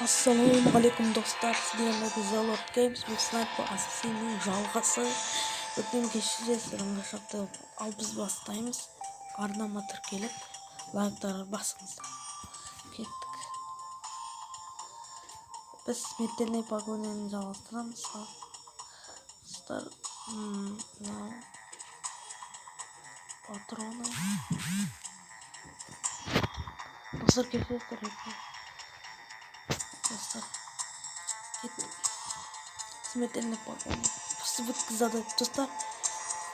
Ассалаумағалейкум достар, сіздермен The Lord Games, бұл снайпер ассасиннің жалғасы. Өткен кешіресіздеріңіз шақты, ал біз бастаймыз. Арнама тіркеліп, лайктарға басыңыздар. Кеттік. Біз смертельный погоняны жалғастырамыз. Достар, патроны. Достар, кешіресіздер. Достар, кеттік. Смертельный погоня. Пусть задать, достар.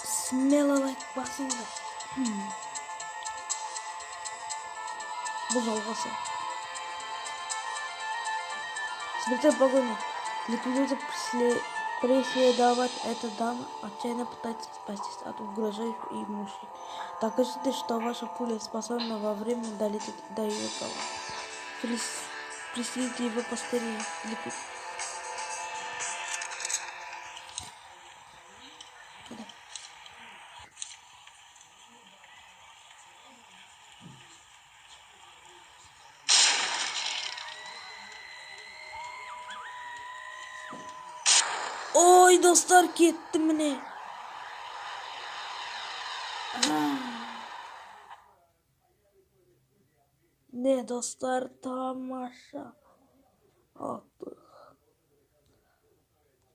Смело лайк басыңыздар. Бұл жалғасы. Смертельный погоня. Люди преследовать эту даму отчаянно пытаются спастись от угрожающих им мужчин. Докажите, что ваша пуля способна во время долететь до его головы. Преследуйте его поскорее. Ой, достар, кетті міне. Не, достар, тамаша.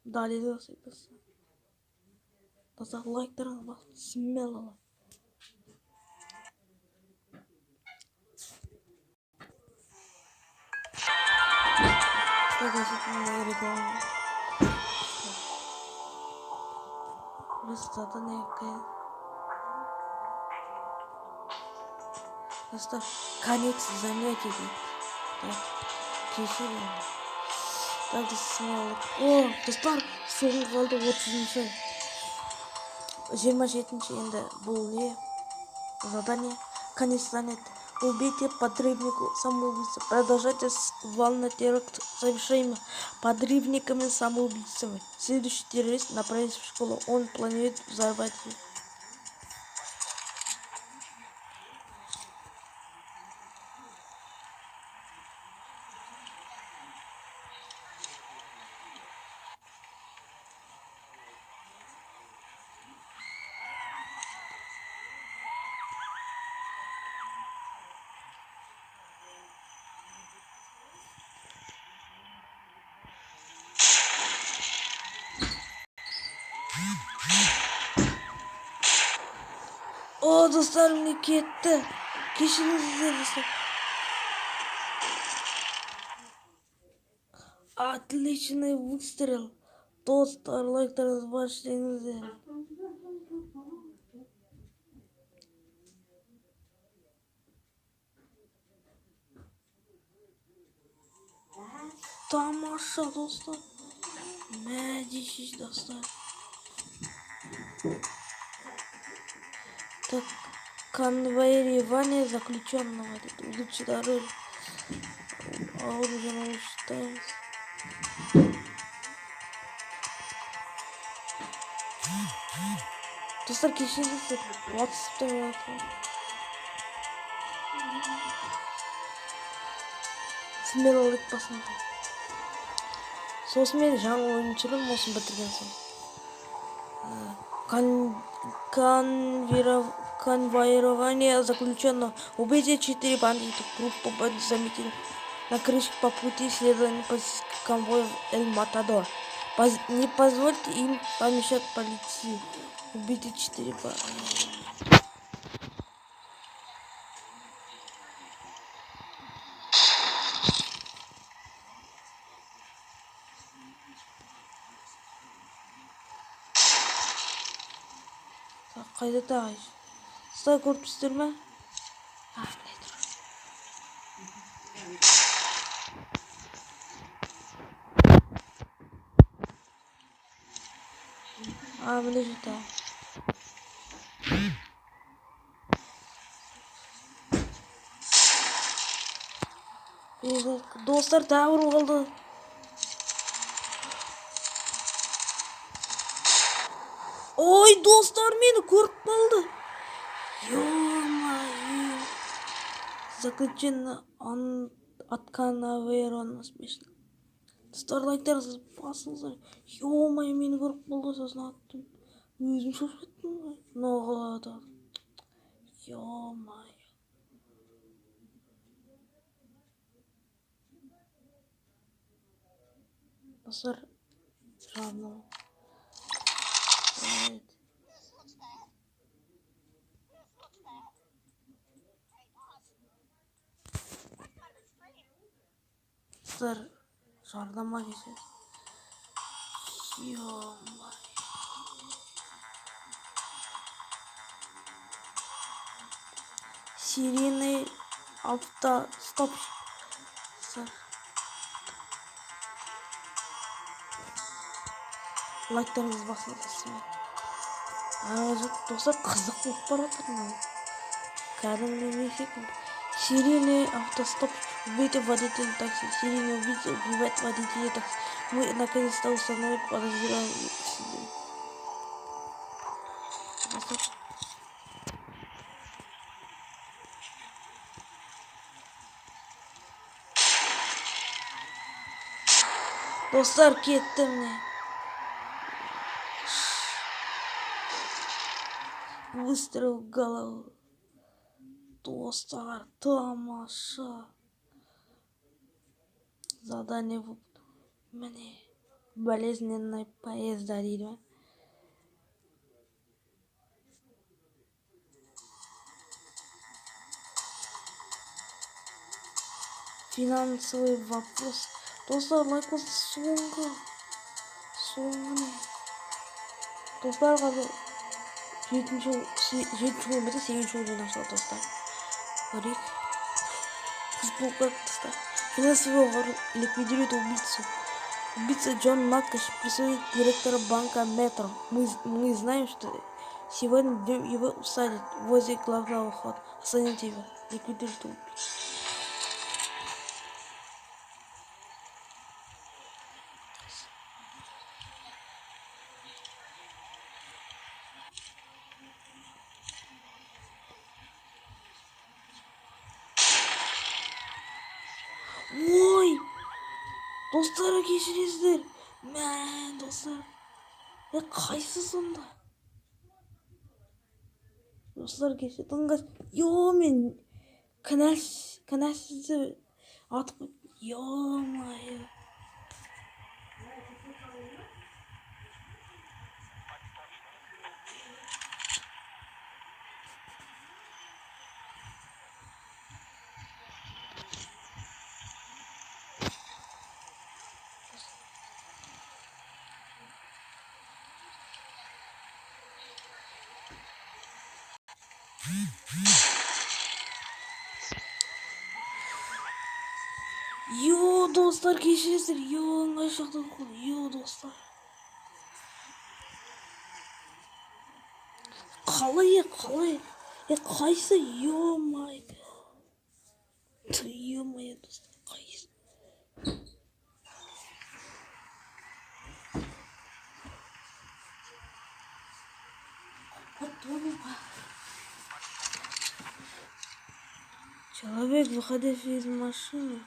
Далее досыпасы. Достар, лайктарыңыз басын, смело. Продолжительная реклама. Просто некая. Достар, конец занятий. Так, кешірім. Так, смело. О, достар, соңғы қалды 30-шы. 27-ші енді бұл не? Задание. Конец занятий. Убейте подрывнику самоубийца. Продолжайте волна теракт, совершаемый подрывниками самоубийцами. Следующий террорист направится в школу. Он планирует взорвать ее. О, достар, мне кетті. Кешіріңіздер, достар. Отличный выстрел. Достар, лайктарыңыз басыңыздар. Тамаша, достар. Мәдишіш, достар. Так, конвоирование заключенного. Лучше дороже. Оружие научитаемся. Достар, кешіріңіздер. WhatsApp-та смелолық басында. Сосын мен жаңа ойыншылым осын бітірген соң. Конвоирование заключенного. Убейте 4 бандита. Группа бандитов заметили на крыше по пути следования полицейских конвоев Эль Матадор. Не позвольте им помешать полиции. Убейте 4 бандита. Қайда тағайш? Стай көріп түстер ме? Біле тұр. Біле жүта. Достар, тағыр қалды. Ой, достар, мені көріп қалды. Ё-моё. Заключен Аткана смешно. Достар, лайктарыңызды басыңыздар. Ё-моё, мені көріп қалды, сосын аттым. Өзім шошып кеттім ғой. Ноғылады. Ё-моё. Достар, жаным. Evet. Dostlar, жарнама geçer. Ё-моё. Серийный автостоп. Лайктарыңызды басыңыздар. Достар, қызық болып бара жатыр мынау. Кәдімгі мифик. Серийный автостоп. Убейте водителя такси. Серийный убийца убивает водителя такси. Мы наконец-то установили подозреваемого. Dostlar, kettim ne? Выстрел в голову. Достар, тамаша. Задание выполнено. Мне болезненная поезда дейді. Финансовый вопрос. Достар, лайк соңғы. Соңғы. Достар, қазір 7-ші бөлімде 8-ші бөлімден ашылады, достар. Көрейік. Футболка, достар. Финансовый вопрос. Ликвидирует убийцу. Убийца Джон Маккаш преследует директора банка Метро. Мы знаем, что сегодня днем его усадят возле главного входа. Остановите его. Ликвидирует убийцу. Ой! Достар, кешіресіздер. Мән, достар. Қайсы сонда? Достар, кешірдіңіз. Мен кінәсізді атып. Ё-моё. Достар, кешіресіздер. Ыңғай шақтан қол. Достар. Қалай? Қайсы? Ё-моё, достар, қайсы? Человек, выходящий из машины.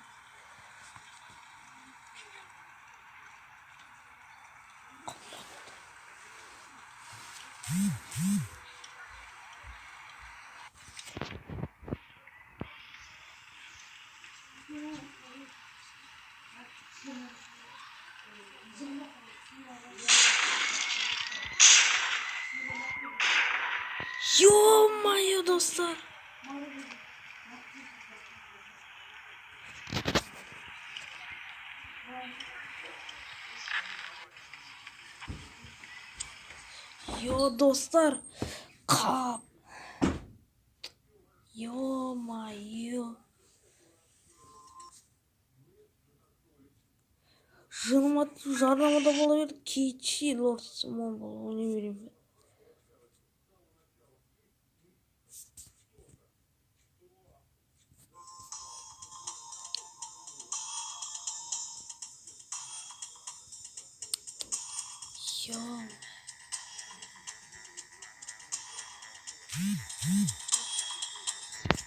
Ё-моё, достар. Достар. Қап. Ё-моё. Жарнамада бола берді. Кичи Лорд Симон бол. Ойнай беремін.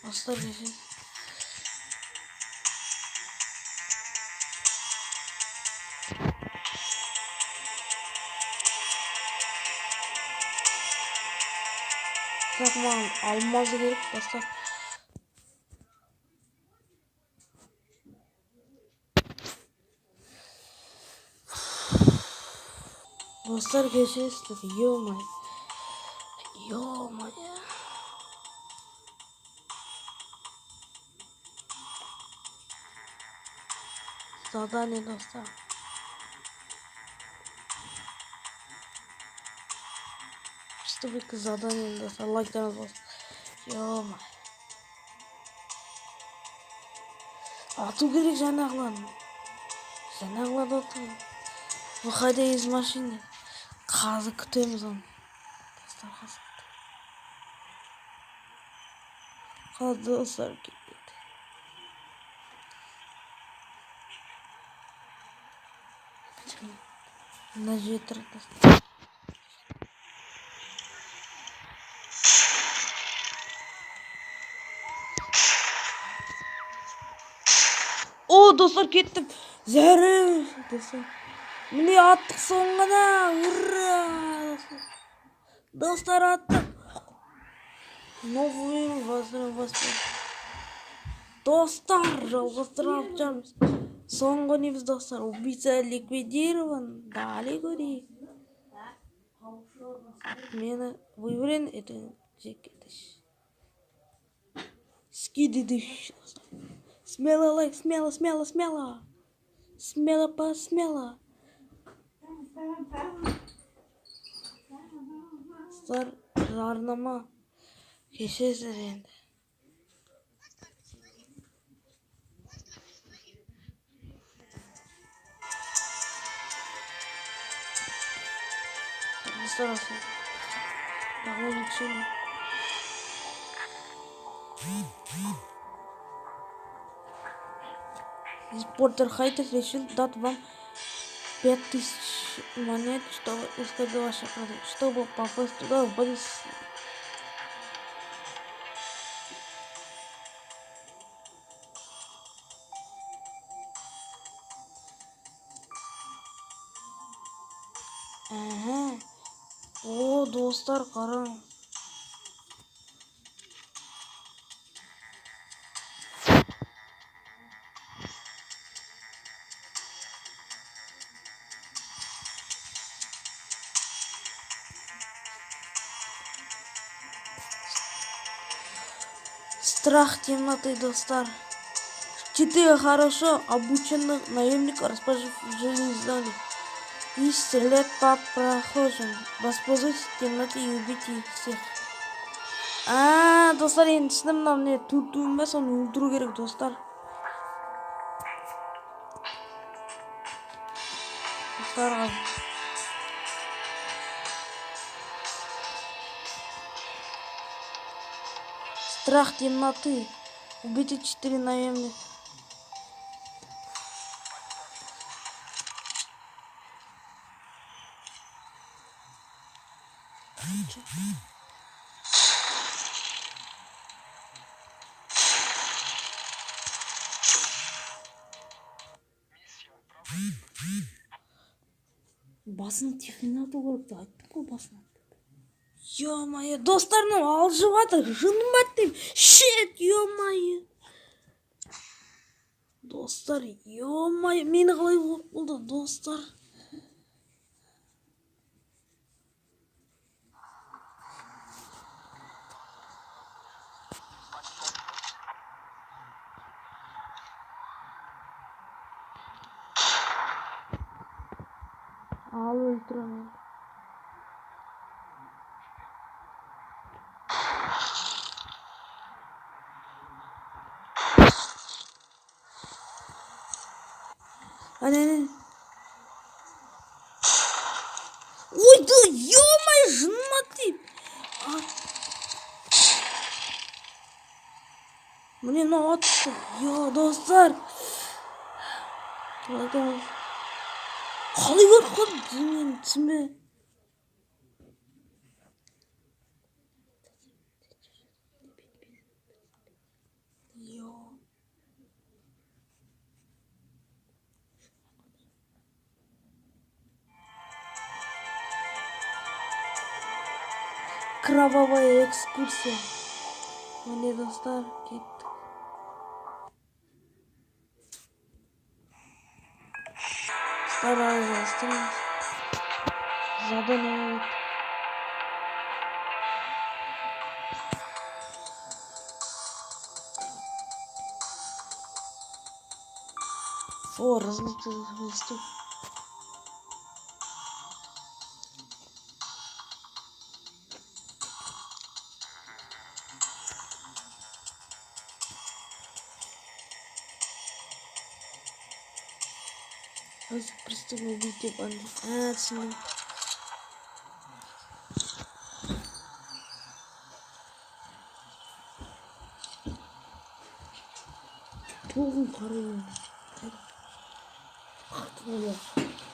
Достар, Бірақ маған алмазы керек достар. Dostlar kechirasiz, ё-моё. Ё-моё. Задание достар. Приступить к заданию достар. Лайктарыңыз болсын. Ё-моё. Ату керек жаңағыларын. Жаңағыларды ату. Выходя из машины. Қазір күтеміз оны. Достар қазір. Қазір достар кетпейді. Мына жетір достар. О, достар кеттім. Зәрі достар. Міне аттық соңғына. Ура! Достар аттық. Новый возможность. Достар жалғастырып жатырмыз. Соңғы неміз достар. Убийца ликвидирован. Далее көрейік. Отмена выявлен. Это жекетіш. Скидидыш. Смело лайк, смело. Смело посмело. Достар жарнама. Кешесіздер енді. Достар осы. Довольно чили. Репортер Хайтер решил дать вам 5000 монет, чтобы искать ваших родителей, чтобы попасть туда в Борис. Ага. О, достар, қараң. Страх темноты, достар. 4 хорошо обученных наемника расположили в зале и стрелять по прохожим. Воспользуйтесь темнотой и убейте их всех. Достар, енді түсіндім, мынау не турту емес, оны өлтіру керек, достар. Достар, страх темноты. Убейте 4 наемника. Басын технату көріпті, айттым ғой басын. Ё-моё, достарым алжып жатыр, жыным бәт дейм. Шет, ё-моё. Достар, ё-моё, мені қалай болып болды, достар. Ал өлтіремін. Әне. Ой, да, ё-моё, жыным дейм. Мне мынау атты. Ё, достар. Қалай көріп қалдым, мен түсінбедім. Кровавая экскурсия. Міне достар, кеттік. Старая застроить. Задание. О, размытый листок. Пристегну видео банды. Отсюда. Çoğun karıyım.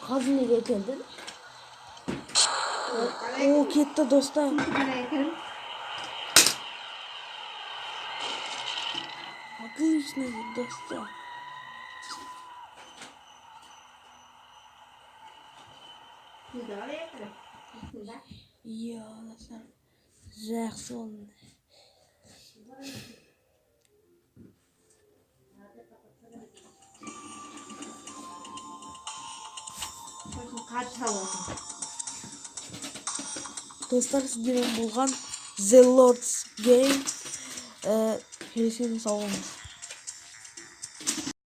Kazınıga keldi. O ketdi dostlar. Отлично, достал. Я достал. Жақсы. Достар, сіздермен болған The Lord's Game. Келесені сау болыңыз.